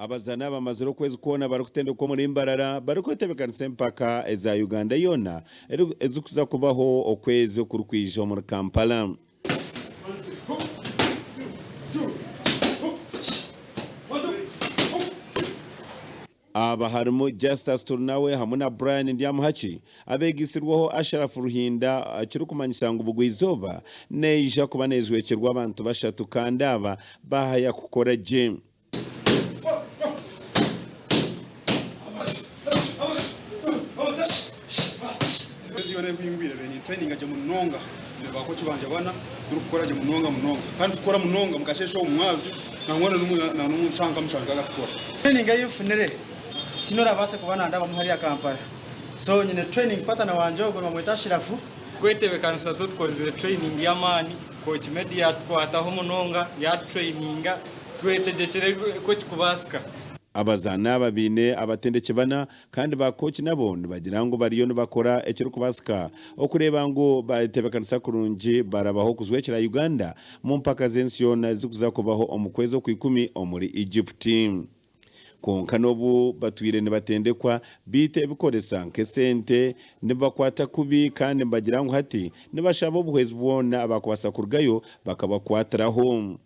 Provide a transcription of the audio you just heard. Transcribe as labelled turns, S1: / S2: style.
S1: abazana bamaze ukwezi kubona barukutende ko muri Mbarara barukwetebekanise mpaka eza Uganda yona ezukuza kubaho okwezi okurukwijo muri Kampala. Aba harimo Justus Turnawe hamwe na Brian Ndyamuhachi abegisirwaho Ashraf Ruhinda akiri kumanyisanga ubugwizoba neja kubanezwekerwa abantu bashatu kandi aba bahaya kukora gym.
S2: Training aje munonga bako kibanje bana turukora aje munonga kandi tukora munonga mukashesho umwazi nangwana n'umushanga mushanga gatukora training ayifunire tinora base kubana ndaba muhari ya Kampala so nyine training partner wanje ogoma mwita Shirafu
S3: kwetebekana so tukozire training y'amani coach media twataho munonga ya traininga twetegekere ko kubasika
S1: abazana babine abatendeke bana kandi ba coach nabo bagira ngo bariyo bakora ekiro kubasika okureba ngo batebekanisa kurungi barabaho kuzwekera Uganda mu mpaka zensiona zikuza kubaho omukwezo ku 10 omuri Egypt. Konka nobu batwire ne batendekwa bite bikoresa nkesente ne bakwata kubi kandi bagira ngo hati ne bashabo buhezi bwona abakwasa kurgayo bakabakwatiraho.